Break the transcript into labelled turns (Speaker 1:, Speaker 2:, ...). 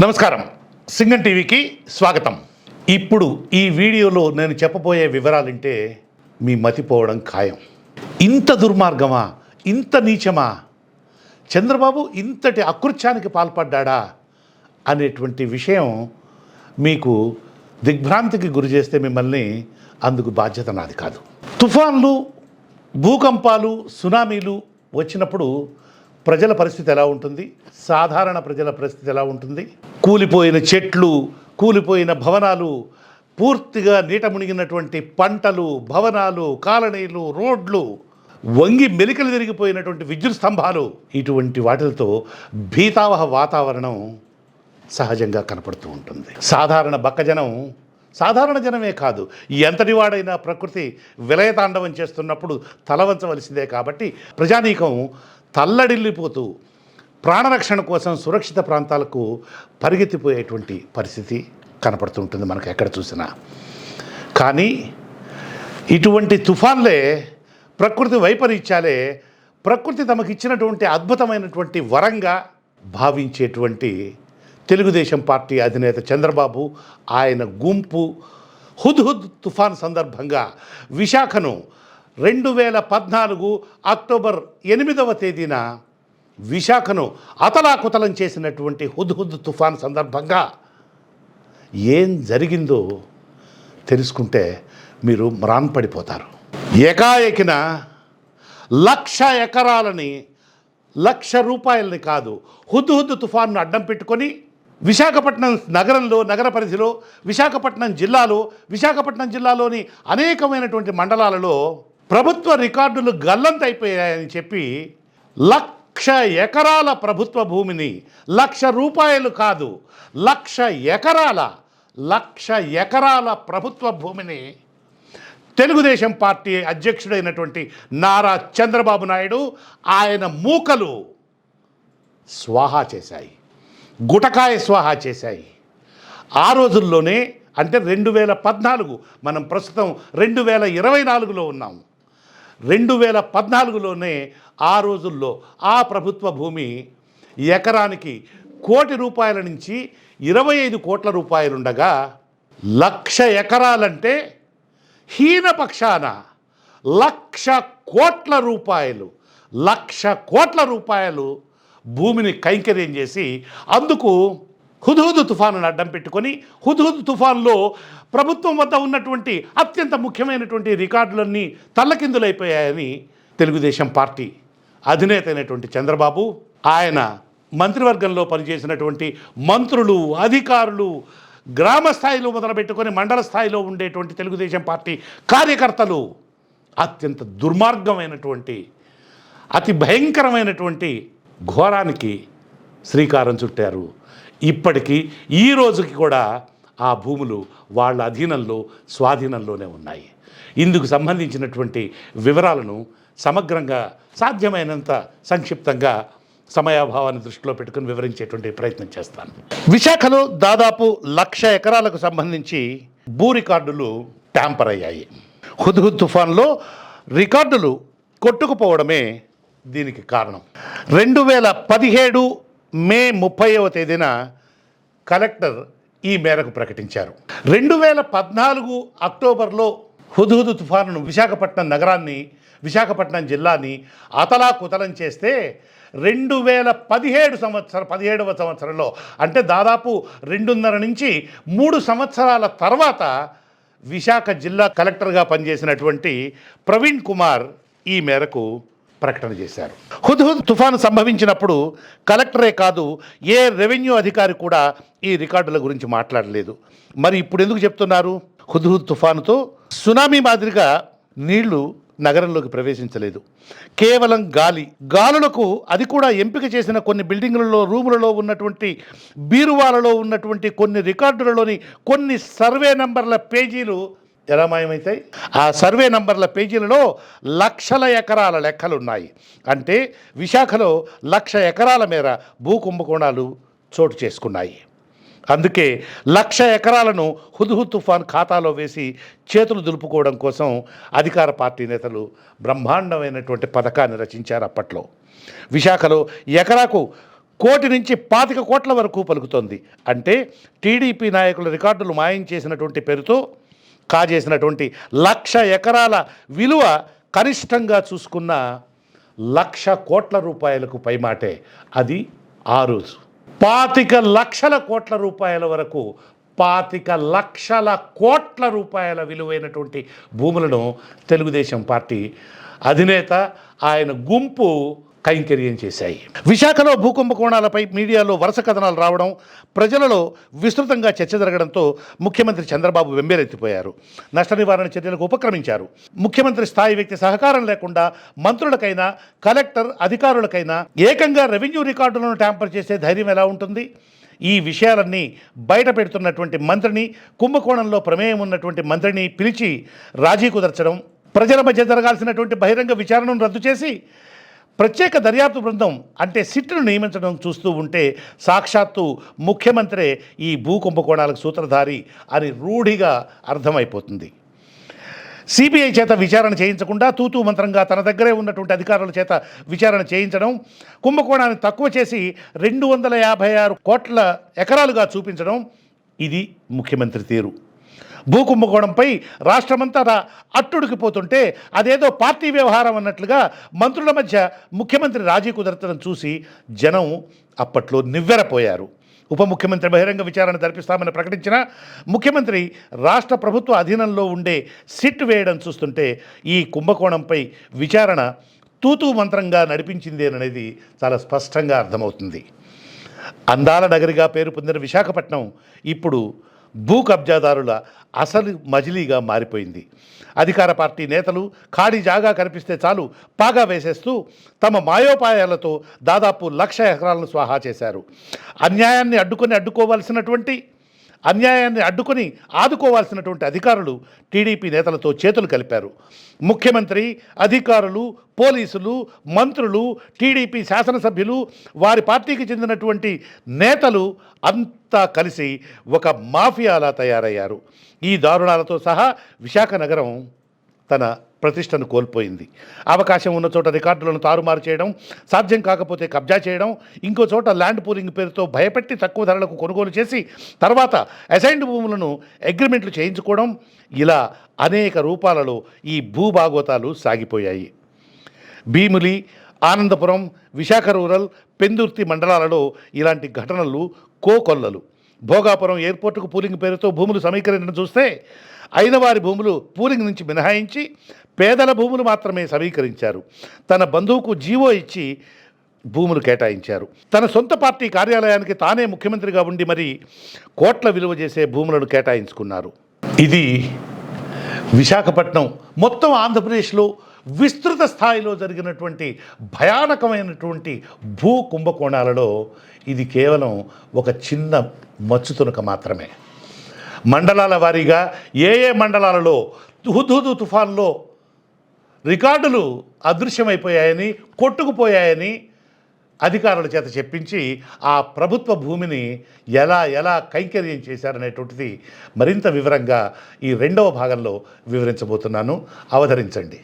Speaker 1: నమస్కారం, సింగం టీవీకి స్వాగతం. ఇప్పుడు ఈ వీడియోలో నేను చెప్పబోయే వివరాలంటే మీ మతిపోవడం ఖాయం. ఇంత దుర్మార్గమా, ఇంత నీచమా, చంద్రబాబు ఇంతటి అకృత్యానికి పాల్పడ్డా అనేటువంటి విషయం మీకు దిగ్భ్రాంతికి గురి చేస్తే మిమ్మల్ని అందుకు బాధ్యత నాది కాదు. తుఫాన్లు, భూకంపాలు, సునామీలు వచ్చినప్పుడు ప్రజల పరిస్థితి ఎలా ఉంటుంది, సాధారణ ప్రజల పరిస్థితి ఎలా ఉంటుంది, కూలిపోయిన చెట్లు, కూలిపోయిన భవనాలు, పూర్తిగా నీట మునిగినటువంటి పంటలు, భవనాలు, కాలనీలు, రోడ్లు, వంగి మెలికలు తిరిగిపోయినటువంటి విద్యుత్ స్తంభాలు, ఇటువంటి వాటితో భీతావహ వాతావరణం సహజంగా కనపడుతూ ఉంటుంది. సాధారణ జనమే కాదు, ఎంతటి వాడైనా ప్రకృతి విలయతాండవం చేస్తున్నప్పుడు తలవంచవలసిందే. కాబట్టి ప్రజానీకం తల్లడిల్లిపోతూ ప్రాణరక్షణ కోసం సురక్షిత ప్రాంతాలకు పరిగెత్తిపోయేటువంటి పరిస్థితి కనపడుతుంటుంది మనకు ఎక్కడ చూసినా. కానీ ఇటువంటి తుఫాన్లే, ప్రకృతి వైపరీత్యాలే ప్రకృతి తమకిచ్చినటువంటి అద్భుతమైనటువంటి వరంగా భావించేటువంటి తెలుగుదేశం పార్టీ అధినేత చంద్రబాబు, ఆయన గుంపు హుద్హుద్ తుఫాన్ సందర్భంగా విశాఖను 2014 అక్టోబర్ 8వ తేదీన విశాఖను అతలాకుతలం చేసినటువంటి హుద్హుద్ తుఫాన్ సందర్భంగా ఏం జరిగిందో తెలుసుకుంటే మీరు మ్రాన్పడిపోతారు. ఏకాఏకిన 1,00,000 ఎకరాలని, 1,00,000 రూపాయలని కాదు, హుద్హుద్ తుఫాన్ను అడ్డం పెట్టుకొని విశాఖపట్నం నగరంలో, నగర పరిధిలో, విశాఖపట్నం జిల్లాలోని అనేకమైనటువంటి మండలాలలో ప్రభుత్వ రికార్డులు గల్లంతైపోయాయని చెప్పి 1,00,000 ఎకరాల ప్రభుత్వ భూమిని, 1,00,000 రూపాయలు కాదు, 1,00,000 ఎకరాల ప్రభుత్వ భూమిని తెలుగుదేశం పార్టీ అధ్యక్షుడైనటువంటి నారా చంద్రబాబు నాయుడు, ఆయన మూకలు స్వాహా చేశాయి, గుటకాయ స్వాహా చేశాయి. ఆ రోజుల్లోనే, అంటే 2014, మనం ప్రస్తుతం 2024లో ఉన్నాము. 2014లోనే ఆ రోజుల్లో ఆ ప్రభుత్వ భూమి ఎకరానికి 1 కోటి రూపాయల నుంచి 25 కోట్ల రూపాయలు ఉండగా, 1,00,000 ఎకరాలంటే హీనపక్షాన 1,00,000 కోట్ల రూపాయలు, 1,00,000 కోట్ల రూపాయలు భూమిని కైంకర్యం చేసి, అందుకు హుద్హుద్ తుఫానును అడ్డం పెట్టుకొని, హుద్హుద్ తుఫాన్లో ప్రభుత్వం వద్ద ఉన్నటువంటి అత్యంత ముఖ్యమైనటువంటి రికార్డులన్నీ తల్లకిందులైపోయాయని తెలుగుదేశం పార్టీ అధినేత అయినటువంటి చంద్రబాబు, ఆయన మంత్రివర్గంలో పనిచేసినటువంటి మంత్రులు, అధికారులు, గ్రామ స్థాయిలో మొదలుపెట్టుకొని మండల స్థాయిలో ఉండేటువంటి తెలుగుదేశం పార్టీ కార్యకర్తలు అత్యంత దుర్మార్గమైనటువంటి, అతి భయంకరమైనటువంటి ఘోరానికి శ్రీకారం చుట్టారు. ఇప్పటికీ ఈ రోజుకి కూడా ఆ భూములు వాళ్ళ అధీనంలో, స్వాధీనంలోనే ఉన్నాయి. ఇందుకు సంబంధించినటువంటి వివరాలను సమగ్రంగా, సాధ్యమైనంత సంక్షిప్తంగా, సమయాభావాన్ని దృష్టిలో పెట్టుకుని వివరించేటువంటి ప్రయత్నం చేస్తాను. విశాఖలో దాదాపు 1,00,000 ఎకరాలకు సంబంధించి భూ రికార్డులు ట్యాంపర్ అయ్యాయి. హుద్హుద్ తుఫాన్లో రికార్డులు కొట్టుకుపోవడమే దీనికి కారణం. 2017 మే 30వ తేదీన కలెక్టర్ ఈ మేరకు ప్రకటించారు. 2014 అక్టోబర్లో హుద్హుద్ తుఫానును విశాఖపట్నం నగరాన్ని, విశాఖపట్నం జిల్లాని అతలాకుతలం చేస్తే 2017వ సంవత్సరంలో, అంటే దాదాపు 2.5 నుంచి 3 సంవత్సరాల తర్వాత విశాఖ జిల్లా కలెక్టర్గా పనిచేసినటువంటి ప్రవీణ్ కుమార్ ఈ మేరకు ప్రకటన చేశారు. హుద్హుద్ తుఫాను సంభవించినప్పుడు కలెక్టరే కాదు, ఏ రెవెన్యూ అధికారి కూడా ఈ రికార్డుల గురించి మాట్లాడలేదు. మరి ఇప్పుడు ఎందుకు చెప్తున్నారు? హుద్హుద్ తుఫానుతో సునామీ మాదిరిగా నీళ్లు నగరంలోకి ప్రవేశించలేదు. కేవలం గాలులకు, అది కూడా ఎంపిక చేసిన కొన్ని బిల్డింగులలో, రూములలో ఉన్నటువంటి బీరువాలలో ఉన్నటువంటి కొన్ని రికార్డులలోని కొన్ని సర్వే నంబర్ల పేజీలు ఎలా మాయమవుతాయి? ఆ సర్వే నంబర్ల పేజీలలో 1,00,000 ఎకరాల లెక్కలున్నాయి. అంటే విశాఖలో 1,00,000 ఎకరాల మేర భూ కుంభకోణాలు చోటు చేసుకున్నాయి. అందుకే 1,00,000 ఎకరాలను హుద్హుద్ తుఫాన్ ఖాతాలో వేసి చేతులు దులుపుకోవడం కోసం అధికార పార్టీ నేతలు బ్రహ్మాండమైనటువంటి పథకాన్ని రచించారు అప్పట్లో. విశాఖలో ఎకరాకు కోటి నుంచి 25 కోట్ల వరకు పలుకుతోంది. అంటే టీడీపీ నాయకుల రికార్డులు మాయం చేసినటువంటి పేరుతో కాజేసినటువంటి 1,00,000 ఎకరాల విలువ కనిష్టంగా చూసుకున్న 1,00,000 కోట్ల రూపాయలకు పైమాటే. అది ఆ రోజు 25 లక్షల కోట్ల రూపాయల వరకు 25 లక్షల కోట్ల రూపాయల విలువైనటువంటి భూములను తెలుగుదేశం పార్టీ అధినేత ఆయన గుంపు కైంకర్యం చేశాయి. విశాఖలో భూకుంభకోణాలపై మీడియాలో వరుస కథనాలు రావడం, ప్రజలలో విస్తృతంగా చర్చ జరగడంతో ముఖ్యమంత్రి చంద్రబాబు వెంబెలెత్తిపోయారు. నష్ట నివారణ చర్యలకు ఉపక్రమించారు. ముఖ్యమంత్రి స్థాయి వ్యక్తి సహకారం లేకుండా మంత్రులకైనా, కలెక్టర్ అధికారులకైనా ఏకంగా రెవెన్యూ రికార్డులను ట్యాంపర్ చేసే ధైర్యం ఎలా ఉంటుంది? ఈ విషయాలన్నీ బయట పెడుతున్నటువంటి మంత్రిని, కుంభకోణంలో ప్రమేయం ఉన్నటువంటి మంత్రిని పిలిచి రాజీ కుదర్చడం, ప్రజల మధ్య జరగాల్సినటువంటి బహిరంగ విచారణను రద్దు చేసి ప్రత్యేక దర్యాప్తు బృందం అంటే సిట్ను నియమించడం చూస్తూ ఉంటే సాక్షాత్తు ముఖ్యమంత్రే ఈ భూ కుంభకోణాలకు సూత్రధారి అని రూఢిగా అర్థమైపోతుంది. సిబిఐ చేత విచారణ చేయించకుండా తూతూ మంత్రంగా తన దగ్గరే ఉన్నటువంటి అధికారుల చేత విచారణ చేయించడం, కుంభకోణాన్ని తక్కువ చేసి 256 కోట్ల ఎకరాలుగా చూపించడం, ఇది ముఖ్యమంత్రి తీరు. భూకుంభకోణంపై రాష్ట్రమంతా అట్టుడికిపోతుంటే అదేదో పార్టీ వ్యవహారం అన్నట్లుగా మంత్రుల మధ్య ముఖ్యమంత్రి రాజీ కుదరతను చూసి జనం అప్పట్లో నివ్వెరపోయారు. ఉప ముఖ్యమంత్రి బహిరంగ విచారణ జరిపిస్తామని ప్రకటించిన ముఖ్యమంత్రి రాష్ట్ర ప్రభుత్వ అధీనంలో ఉండే సిట్ వేయడం చూస్తుంటే ఈ కుంభకోణంపై విచారణ తూతూ మంత్రంగా నడిపించిందేననేది చాలా స్పష్టంగా అర్థమవుతుంది. అందాల నగరిగా పేరు పొందిన విశాఖపట్నం ఇప్పుడు భూ కబ్జాదారుల అసలు మజిలీగా మారిపోయింది. అధికార పార్టీ నేతలు ఖాళీ జాగా కనిపిస్తే చాలు పాగా వేసేస్తూ తమ మాయోపాయాలతో దాదాపు 1,00,000 ఎకరాలను స్వాహా చేశారు. అన్యాయాన్ని అడ్డుకొని ఆదుకోవాల్సినటువంటి అధికారులు టీడీపీ నేతలతో చేతులు కలిపారు. ముఖ్యమంత్రి, అధికారులు, పోలీసులు, మంత్రులు, టీడీపీ శాసనసభ్యులు, వారి పార్టీకి చెందినటువంటి నేతలు అంతా కలిసి ఒక మాఫియాలా తయారయ్యారు. ఈ దారుణాలతో సహా విశాఖ నగరం తన ప్రతిష్టను కోల్పోయింది. అవకాశం ఉన్న చోట రికార్డులను తారుమారు చేయడం, సాధ్యం కాకపోతే కబ్జా చేయడం, ఇంకో చోట ల్యాండ్ పూలింగ్ పేరుతో భయపెట్టి తక్కువ ధరలకు కొనుగోలు చేసి తర్వాత అసైన్డ్ భూములను అగ్రిమెంట్లు చేయించుకోవడం, ఇలా అనేక రూపాలలో ఈ భూభాగోతాలు సాగిపోయాయి. భీమిలి, ఆనందపురం, విశాఖ రూరల్, పెందుర్తి మండలాలలో ఇలాంటి ఘటనలు కోకొల్లలు. భోగాపురం ఎయిర్పోర్టుకు పూలింగ్ పేరుతో భూములు సమీకరించడం చూస్తే అయినవారి భూములు పూలింగ్ నుంచి మినహాయించి పేదల భూములు మాత్రమే సమీకరించారు. తన బంధువుకు జీవో ఇచ్చి భూములు కేటాయించారు. తన సొంత పార్టీ కార్యాలయానికి తానే ముఖ్యమంత్రిగా ఉండి మరి కోట్ల విలువ చేసే భూములను కేటాయించుకున్నారు. ఇది విశాఖపట్నం మొత్తం ఆంధ్రప్రదేశ్లో విస్తృత స్థాయిలో జరిగినటువంటి భయానకమైనటువంటి భూ కుంభకోణాలలో ఇది కేవలం ఒక చిన్న మచ్చుతునక మాత్రమే. మండలాల వారీగా ఏ మండలాలలో హుద్హుదు తుఫాన్లో రికార్డులు అదృశ్యమైపోయాయని, కొట్టుకుపోయాయని అధికారుల చేత చెప్పించి ఆ ప్రభుత్వ భూమిని ఎలా కైంకర్యం చేశారనేటువంటిది మరింత వివరంగా ఈ 2వ భాగంలో వివరించబోతున్నాను. అవతరించండి.